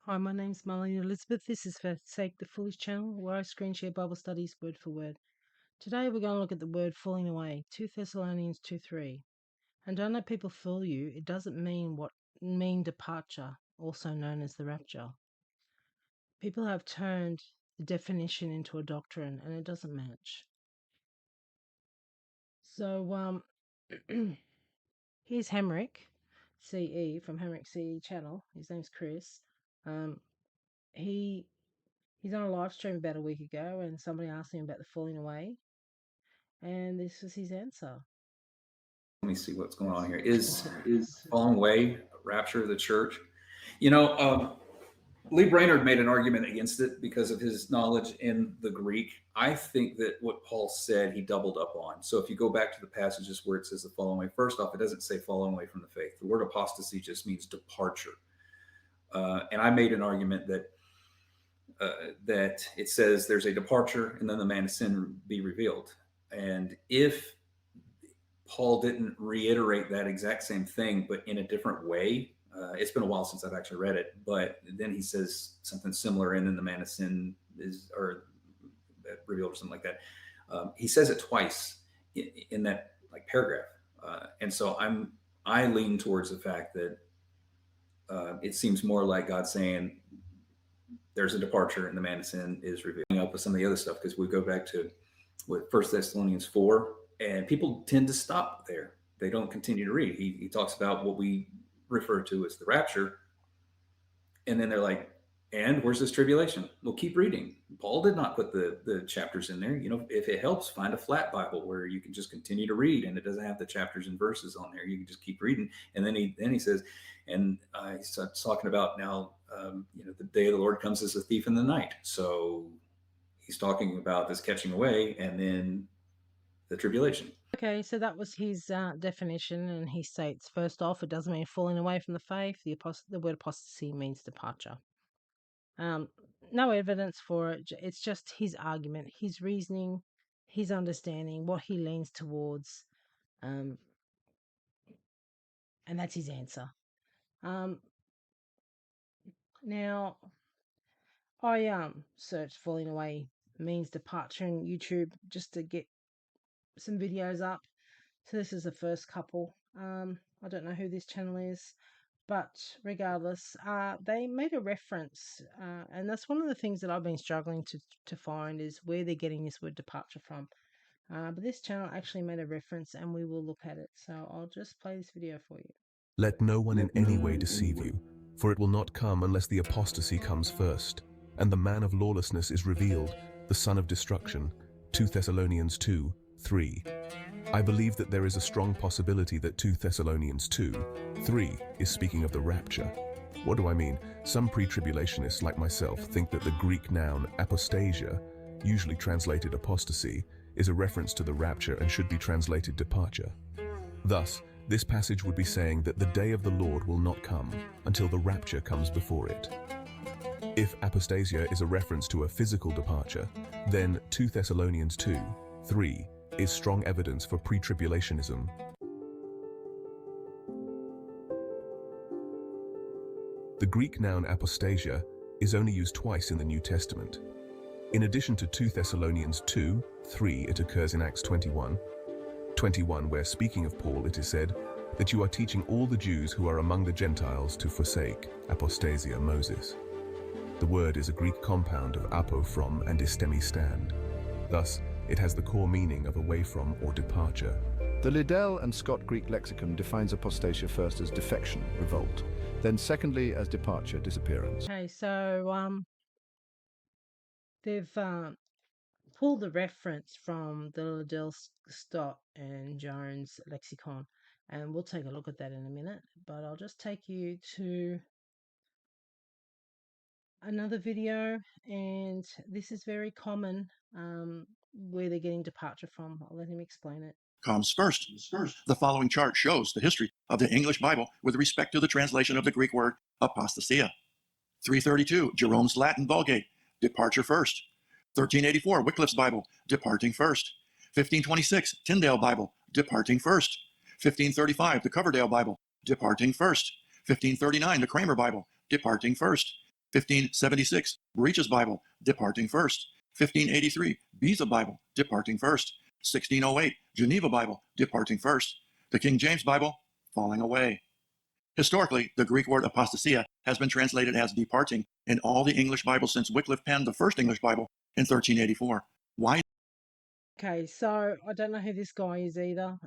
Hi, my name's Marlene Elizabeth. This is Forsake the Foolish channel, where I screen share Bible studies word for word. Today we're going to look at the word falling away, 2 Thessalonians 2:3. And don't let people fool you. It doesn't mean departure, also known as the rapture. People have turned the definition into a doctrine, and it doesn't match. So here's Hamrick CE from Hamrick CE channel. His name's Chris. He's on a live stream about a week ago, and somebody asked him about the falling away, and this was his answer. Let me see what's going on here. Is falling away rapture of the church? You know, Lee Brainerd made an argument against it because of his knowledge in the Greek. I think that what Paul said, he doubled up on. So if you go back to the passages where it says the falling away, first off, it doesn't say falling away from the faith. The word apostasy just means departure. And I made an argument that it says there's a departure and then the man of sin be revealed. And if Paul didn't reiterate that exact same thing, but in a different way, it's been a while since I've actually read it, but then he says something similar, and then the man of sin is or revealed or something like that. He says it twice in that like paragraph, and so I lean towards the fact that it seems more like God saying there's a departure and the man of sin is revealing up with some of the other stuff, because we go back to what 1 Thessalonians 4, and people tend to stop there. They don't continue to read. He talks about what we refer to as the rapture, and then they're like, and where's this tribulation? Well, keep reading. Paul did not put the chapters in there. You know, if it helps, find a flat Bible where you can just continue to read, and it doesn't have the chapters and verses on there. You can just keep reading. And then he says, and he starts talking about now, the day of the Lord comes as a thief in the night. So he's talking about this catching away, and then the tribulation. Okay, so that was his definition, and he states, first off, it doesn't mean falling away from the faith. The word apostasy means departure. No evidence for it. It's just his argument, his reasoning, his understanding, what he leans towards, and that's his answer. Now, I searched falling away means departure in YouTube just to get some videos up. So this is the first couple. I don't know who this channel is, but regardless, they made a reference, and that's one of the things that I've been struggling to find is where they're getting this word departure from. But this channel actually made a reference, and we will look at it. So I'll just play this video for you. Let no one in any way deceive you, for it will not come unless the apostasy comes first, and the man of lawlessness is revealed, the son of destruction. 2 Thessalonians 2:3. I believe that there is a strong possibility that 2 Thessalonians 2:3 is speaking of the rapture. What do I mean? Some pre-tribulationists like myself think that the Greek noun apostasia, usually translated apostasy, is a reference to the rapture and should be translated departure. Thus, this passage would be saying that the day of the Lord will not come until the rapture comes before it. If apostasia is a reference to a physical departure, then 2 Thessalonians 2:3 is strong evidence for pre-tribulationism. The Greek noun apostasia is only used twice in the New Testament. In addition to 2 Thessalonians 2:3, it occurs in Acts 21, where speaking of Paul, it is said that you are teaching all the Jews who are among the Gentiles to forsake, apostasia, Moses. The word is a Greek compound of apo, from, and istemi, stand. Thus, it has the core meaning of away from or departure. The Liddell and Scott Greek lexicon defines apostasia first as defection, revolt, then secondly as departure, disappearance. Okay, so they've pulled the reference from the Liddell, Stott, and Jones lexicon, and we'll take a look at that in a minute, but I'll just take you to another video, and this is very common where they're getting departure from. I'll let him explain it. Comes first. The following chart shows the history of the English Bible with respect to the translation of the Greek word apostasia. 332, Jerome's Latin Vulgate, departure first. 1384, Wycliffe's Bible, departing first. 1526, Tyndale Bible, departing first. 1535, the Coverdale Bible, departing first. 1539, the Kramer Bible, departing first. 1576, Breach's Bible, departing first. 1583, Beza Bible, departing first. 1608, Geneva Bible, departing first. The King James Bible, falling away. Historically, the Greek word apostasia has been translated as departing in all the English Bibles since Wycliffe penned the first English Bible in 1384. Why? Okay, so I don't know who this guy is either.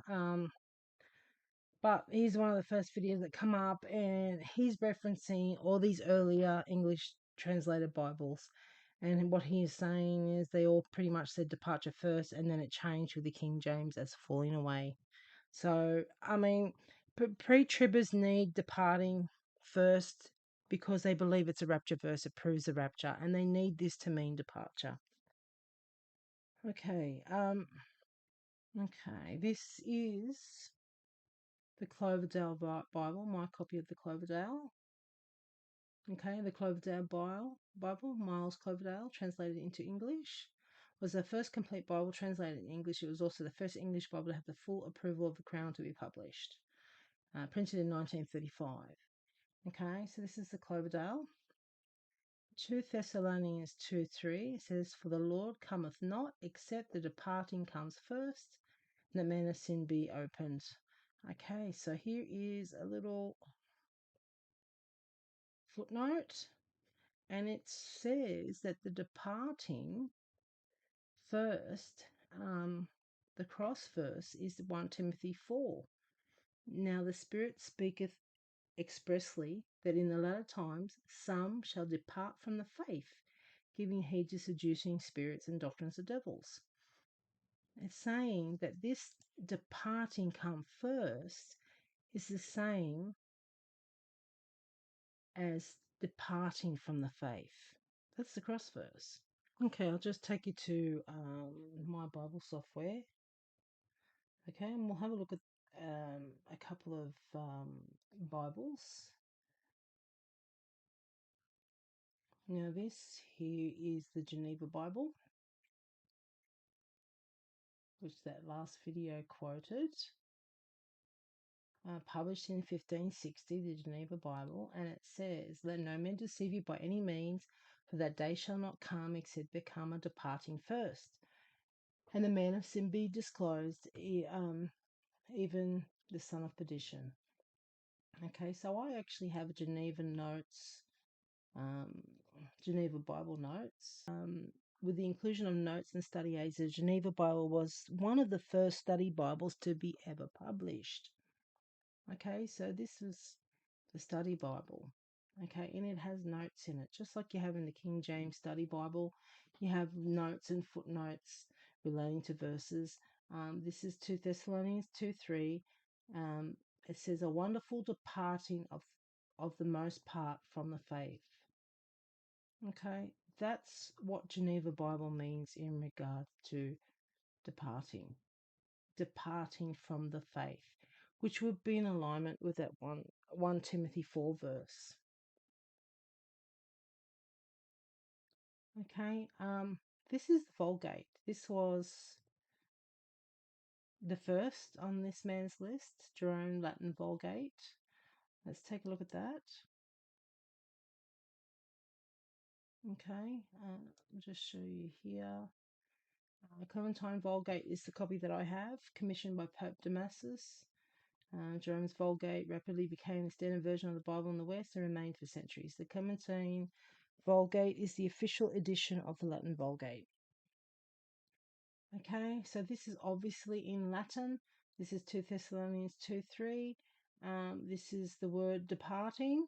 But he's one of the first videos that come up, and he's referencing all these earlier English translated Bibles. And what he is saying is they all pretty much said departure first, and then it changed with the King James as falling away. So, I mean, pre-tribbers need departing first because they believe it's a rapture verse. It proves the rapture, and they need this to mean departure. Okay, this is the Cloverdale Bible, my copy of the Cloverdale. Okay, the Cloverdale Bible, Miles Cloverdale, translated into English, was the first complete Bible translated in English. It was also the first English Bible to have the full approval of the Crown to be published. Printed in 1935. Okay, so this is the Cloverdale. 2 Thessalonians 2:3 says, "For the Lord cometh not, except the departing comes first, and the man of sin be opened." Okay, so here is a little footnote, and it says that the departing first, the cross verse is 1 Timothy 4. Now the Spirit speaketh expressly that in the latter times some shall depart from the faith, giving heed to seducing spirits and doctrines of devils. It's saying that this departing come first is the same as departing from the faith. That's the cross verse. Okay, I'll just take you to my Bible software. Okay, and we'll have a look at a couple of Bibles. Now, this here is the Geneva Bible, which that last video quoted. Published in 1560, the Geneva Bible, and it says, "Let no man deceive you by any means, for that day shall not come except there come a departing first, and the man of sin be disclosed, even the son of perdition." Okay, so I actually have Geneva Notes, Geneva Bible Notes. With the inclusion of notes and study aids, the Geneva Bible was one of the first study Bibles to be ever published. Okay, so this is the study Bible. Okay, and it has notes in it, just like you have in the King James Study Bible. You have notes and footnotes relating to verses. This is 2 Thessalonians 2:3. It says, "A wonderful departing of the most part from the faith." Okay, that's what Geneva Bible means in regard to departing from the faith, which would be in alignment with that 1 Timothy 4 verse. Okay, this is the Vulgate. This was the first on this man's list, Jerome Latin Vulgate. Let's take a look at that. Okay, I'll just show you here. Clementine Vulgate is the copy that I have, commissioned by Pope Damasus. Jerome's Vulgate rapidly became the standard version of the Bible in the West and remained for centuries. The Clementine Vulgate is the official edition of the Latin Vulgate. Okay, so this is obviously in Latin. This is 2 Thessalonians 2:3. This is the word departing.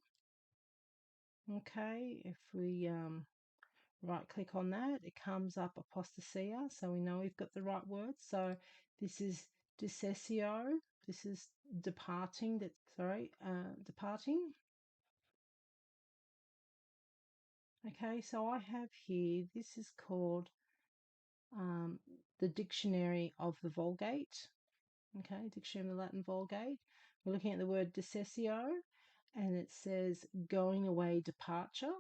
Okay, if we right click on that, it comes up apostasia, so we know we've got the right word. So this is decessio. This is departing. Departing. Okay, so I have here, this is called the Dictionary of the Vulgate. Okay, Dictionary of the Latin Vulgate. We're looking at the word decessio, and it says going away, departure,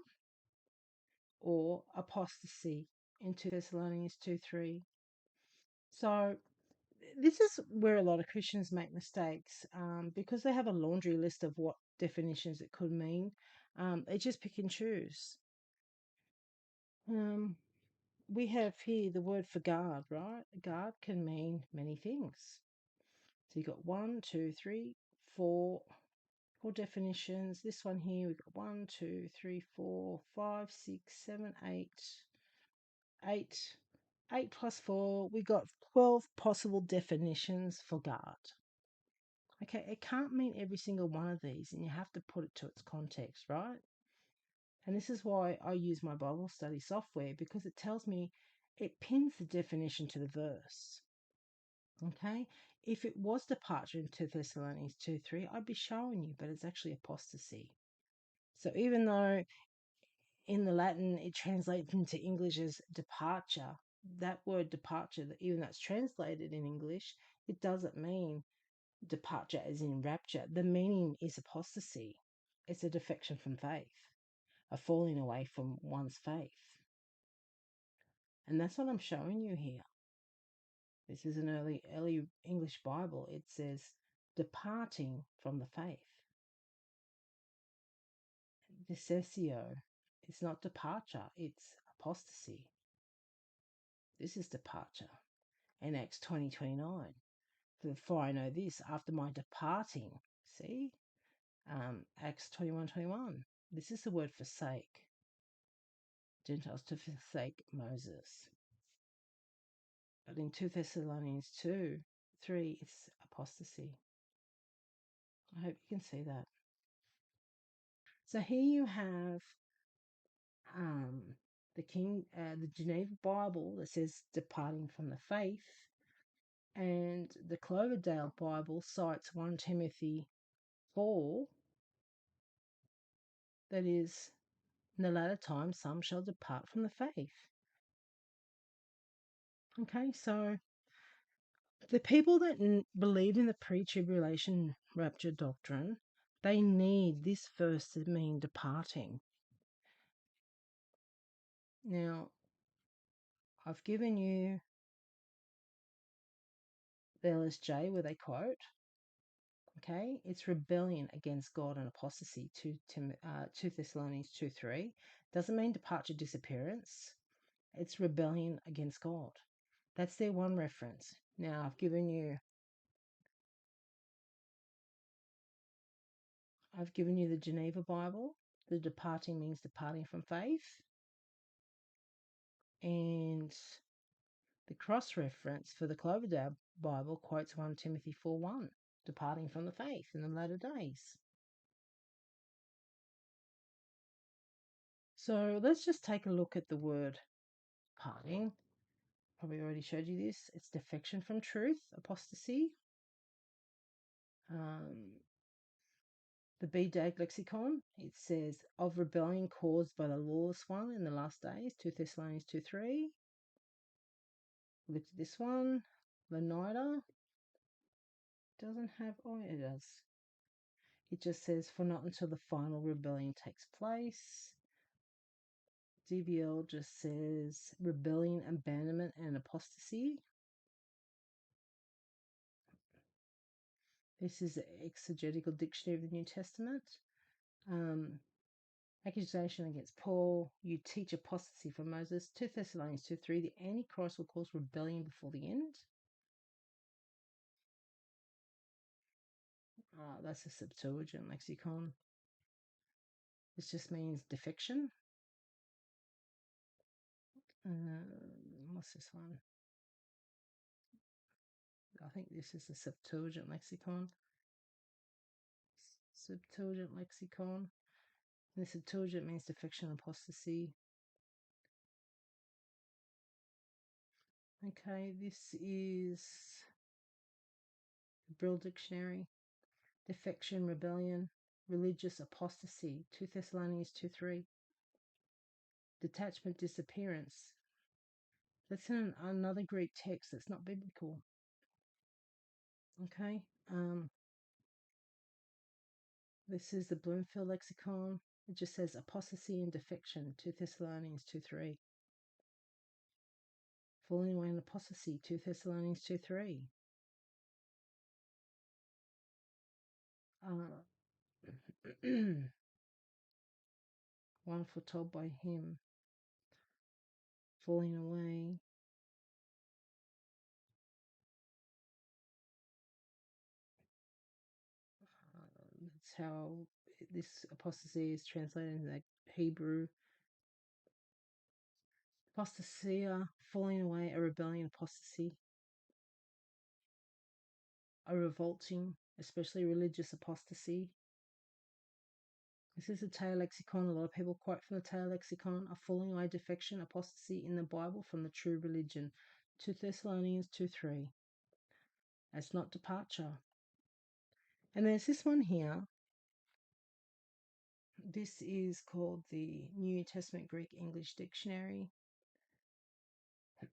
or apostasy in 2 Thessalonians 2:3. So this is where a lot of Christians make mistakes, because they have a laundry list of what definitions it could mean. They just pick and choose. We have here the word for guard, right? Guard can mean many things. So you've got 1, 2, 3, 4 definitions. This one here, we've got 1, 2, 3, 4, 5, 6, 7, 8, 8, 8 plus 4. We got 12 possible definitions for guard. Okay, it can't mean every single one of these, and you have to put it to its context, right? And this is why I use my Bible study software, because it tells me, it pins the definition to the verse. Okay, if it was departure in 2 Thessalonians 2:3, I'd be showing you, but it's actually apostasy. So even though in the Latin it translates into English as departure, that word departure, even though it's translated in English, it doesn't mean departure as in rapture. The meaning is apostasy. It's a defection from faith, a falling away from one's faith. And that's what I'm showing you here. This is an early English Bible. It says departing from the faith. Dissessio. It's not departure, it's apostasy. This is departure. In Acts 20:29. For I know this, after my departing. See? Acts 21:21. This is the word forsake. Gentiles to forsake Moses. But in 2 Thessalonians 2:3, it's apostasy. I hope you can see that. So here you have the Geneva Bible that says departing from the faith, and the Cloverdale Bible cites 1 Timothy 4, that is, in the latter time some shall depart from the faith. Okay, so the people that believe in the pre-tribulation rapture doctrine, they need this verse to mean departing. Now, I've given you the LSJ where they quote, okay, it's rebellion against God and apostasy, 2 Thessalonians 2:3. Doesn't mean departure, disappearance. It's rebellion against God. That's their one reference. Now, I've given you the Geneva Bible. The departing means departing from faith. And the cross-reference for the Cloverdale Bible quotes 1 Timothy 4:1, departing from the faith in the latter days. So let's just take a look at the word departing. Probably already showed you this. It's defection from truth, apostasy. The BDAG lexicon, it says, of rebellion caused by the lawless one in the last days, 2 Thessalonians 2:3. Look at this one. Lenida doesn't have, oh, it does. It just says, for not until the final rebellion takes place. DBL just says, rebellion, abandonment, and apostasy. This is the Exegetical Dictionary of the New Testament. Accusation against Paul, you teach apostasy from Moses. 2 Thessalonians 2:3, the Antichrist will cause rebellion before the end. That's a Septuagint lexicon. This just means defection. What's this one? I think this is a Septuagint lexicon. Septuagint lexicon. The Septuagint means defection, apostasy. Okay, this is the Brill Dictionary. Defection, rebellion, religious apostasy. 2 Thessalonians 2:3. Detachment, disappearance. That's in another Greek text that's not biblical. Okay. This is the Bloomfield lexicon. It just says apostasy and defection, 2 Thessalonians 2:3. Falling away in apostasy, 2 Thessalonians 2:3. One foretold by him. falling away. That's how this apostasy is translated in the Hebrew. Apostasia, falling away, a rebellion, apostasy, a revolting, especially religious apostasy. This is a Taylor lexicon. A lot of people quote from the Taylor lexicon, a falling away, defection, apostasy in the Bible from the true religion. 2 Thessalonians 2:3. That's not departure. And there's this one here. This is called the New Testament Greek English Dictionary.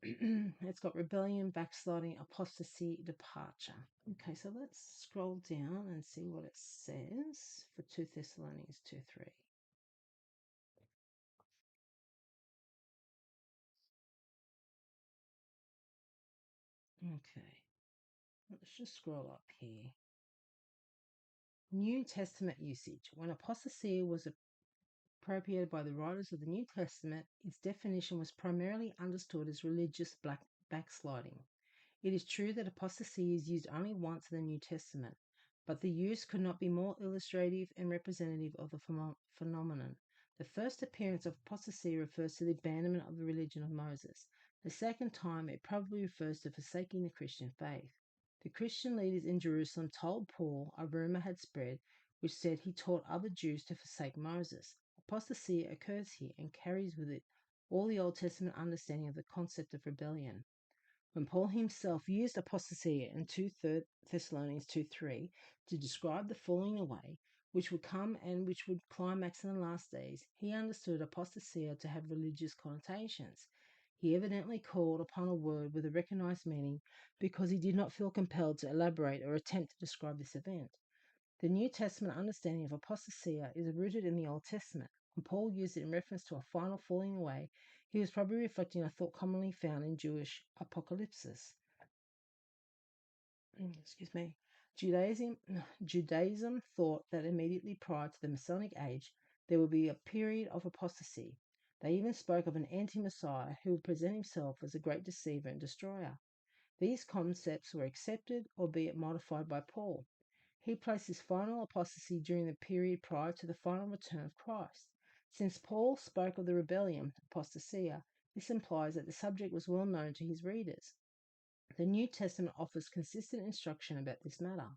It's got rebellion, backsliding, apostasy, departure. Okay, so let's scroll down and see what it says for 2 Thessalonians 2:3. Okay, let's just scroll up here. New Testament usage. When apostasy was appropriated by the writers of the New Testament, its definition was primarily understood as religious backsliding. It is true that apostasy is used only once in the New Testament, but the use could not be more illustrative and representative of the phenomenon. The first appearance of apostasy refers to the abandonment of the religion of Moses. The second time, it probably refers to forsaking the Christian faith. The Christian leaders in Jerusalem told Paul a rumor had spread which said he taught other Jews to forsake Moses. Apostasy occurs here and carries with it all the Old Testament understanding of the concept of rebellion. When Paul himself used apostasy in 2 Thessalonians 2:3 to describe the falling away, which would come and which would climax in the last days, he understood apostasy to have religious connotations. He evidently called upon a word with a recognized meaning because he did not feel compelled to elaborate or attempt to describe this event. The New Testament understanding of apostasia is rooted in the Old Testament. When Paul used it in reference to a final falling away, he was probably reflecting a thought commonly found in Jewish apocalypses. Excuse me. Judaism thought that immediately prior to the Messianic age, there would be a period of apostasy. They even spoke of an anti-Messiah who would present himself as a great deceiver and destroyer. These concepts were accepted, albeit modified by Paul. He placed his final apostasy during the period prior to the final return of Christ. Since Paul spoke of the rebellion, apostasia, this implies that the subject was well known to his readers. The New Testament offers consistent instruction about this matter.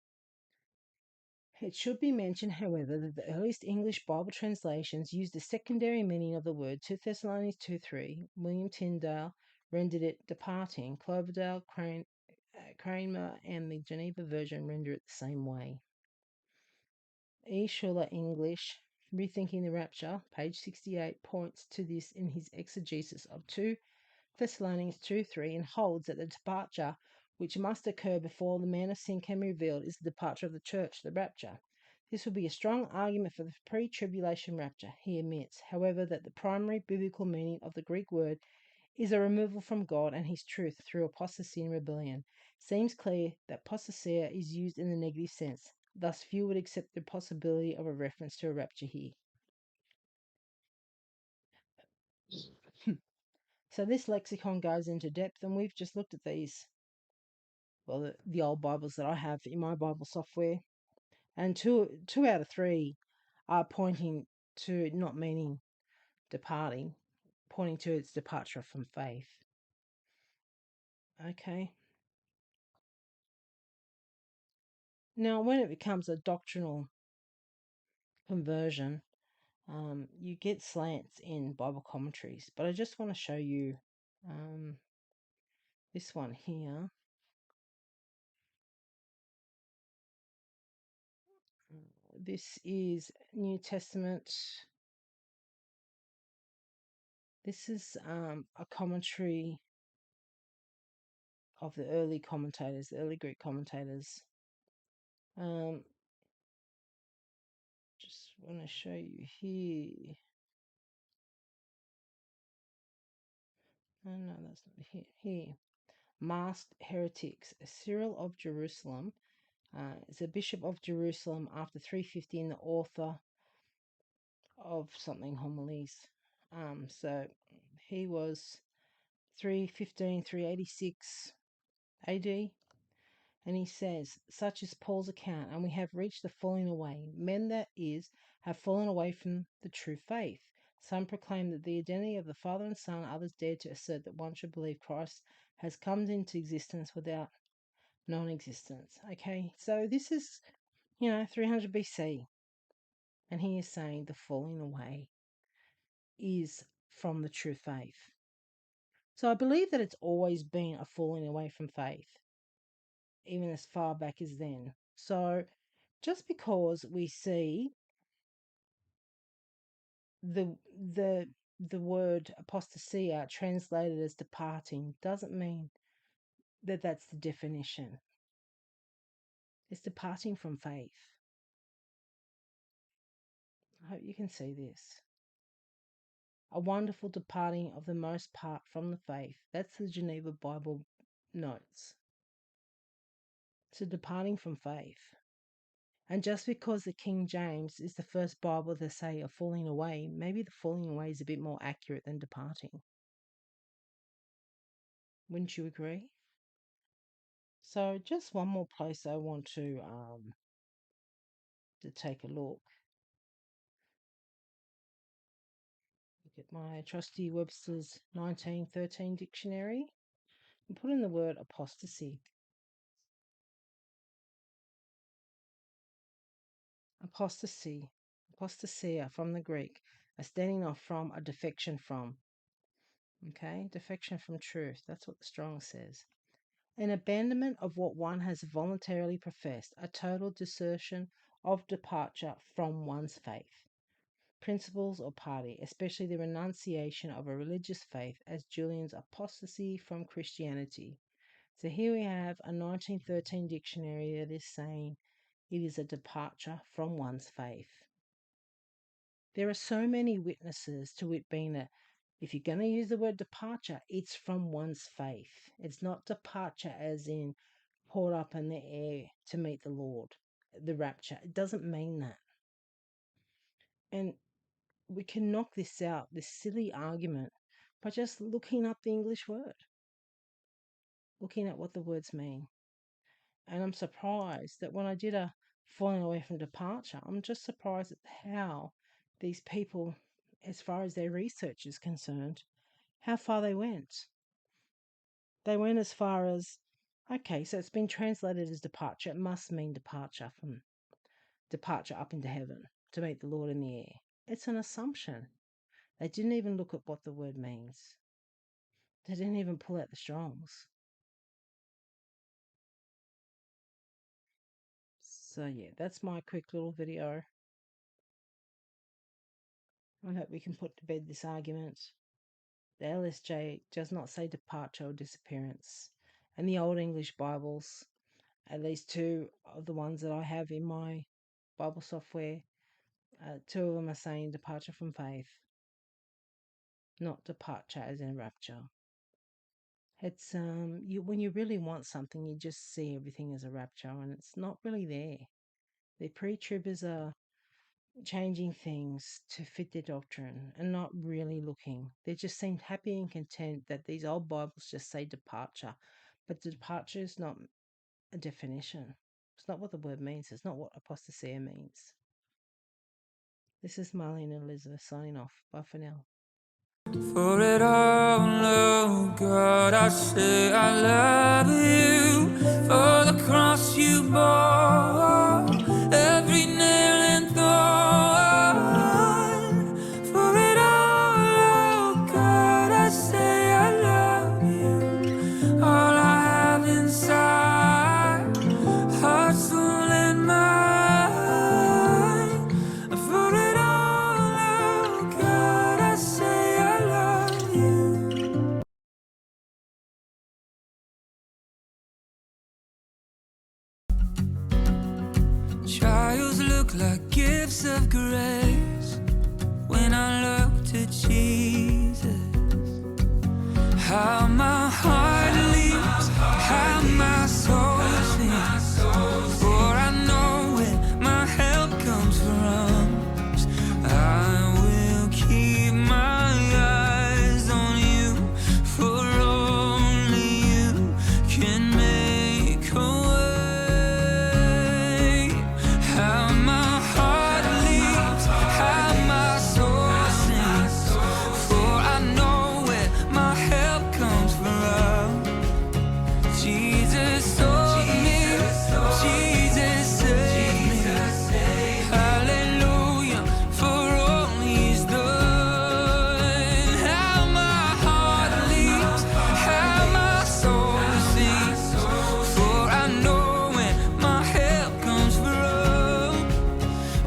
It should be mentioned, however, that the earliest English Bible translations used a secondary meaning of the word. 2 Thessalonians 2:3. William Tyndale rendered it departing. Cloverdale, Kramer, and the Geneva version render it the same way. E. Schuller English, Rethinking the Rapture, page 68, points to this in his exegesis of 2 Thessalonians 2:3 and holds that the departure which must occur before the man of sin can be revealed is the departure of the church, the rapture. This would be a strong argument for the pre-tribulation rapture. He admits, however, that the primary biblical meaning of the Greek word is a removal from God and his truth through apostasy and rebellion. Seems clear that apostasia is used in the negative sense. Thus, few would accept the possibility of a reference to a rapture here. So this lexicon goes into depth, and we've just looked at these, well, the old Bibles that I have in my Bible software, and two out of three are pointing to not meaning departing, pointing to its departure from faith. Okay. Now, when it becomes a doctrinal conversion, you get slants in Bible commentaries, but I just want to show you this one here. This is New Testament. This is a commentary of the early commentators, the early Greek commentators. Just want to show you here. Oh, no, that's not here. Here. Masked Heretics. Cyril of Jerusalem is a bishop of Jerusalem after 350 and the author of something homilies. So he was 315, 386 AD. And he says, such is Paul's account, and we have reached the falling away. Men, that is, have fallen away from the true faith. Some proclaim that the identity of the Father and Son, others dare to assert that one should believe Christ has come into existence without non-existence. Okay, so this is, 300 BC. And he is saying the falling away is from the true faith. So I believe that it's always been a falling away from faith, even as far back as then. So just because we see the word apostasia translated as departing doesn't mean that that's the definition. It's departing from faith. I hope you can see this. A wonderful departing of the most part from the faith. That's the Geneva Bible notes. It's a departing from faith. And just because the King James is the first Bible to say a falling away, maybe the falling away is a bit more accurate than departing. Wouldn't you agree? So just one more place I want to take a look. Look at my trusty Webster's 1913 dictionary and put in the word apostasy. Apostasy, apostasia from the Greek, a standing off from, a defection from. Okay, defection from truth. That's what the Strong says. An abandonment of what one has voluntarily professed, a total desertion of departure from one's faith, principles or party, especially the renunciation of a religious faith, as Julian's apostasy from Christianity. So here we have a 1913 dictionary that is saying it is a departure from one's faith. There are so many witnesses to it being if you're going to use the word departure, it's from one's faith. It's not departure as in caught up in the air to meet the Lord, the rapture. It doesn't mean that. And we can knock this out, this silly argument, by just looking up the English word, looking at what the words mean. And I'm surprised that when I did a falling away from departure, I'm just surprised at how these people, as far as their research is concerned, how far they went. They went as far as, okay, so it's been translated as departure. It must mean departure up into heaven to meet the Lord in the air. It's an assumption. They didn't even look at what the word means. They didn't even pull out the Strongs. So yeah, that's my quick little video. I hope we can put to bed this argument. The LSJ does not say departure or disappearance. And the Old English Bibles, at least two of the ones that I have in my Bible software, two of them are saying departure from faith, not departure as in rapture. It's when you really want something, you just see everything as a rapture, and it's not really there. The pre-tribbers are changing things to fit their doctrine and not really looking. They just seem happy and content that these old Bibles just say departure, but the departure is not a definition. It's not what the word means. It's not what apostasia means. This is Marlene Elizabeth signing off. Bye for now. For it all, oh God, I say I love you. For the cross you bore, every nail and thorn. For it all, oh God, I say I love you. All I have inside, heart, soul, and mind. For it all, oh God, I say I love you. Trials look like gifts of grace when I look to Jesus. How my heart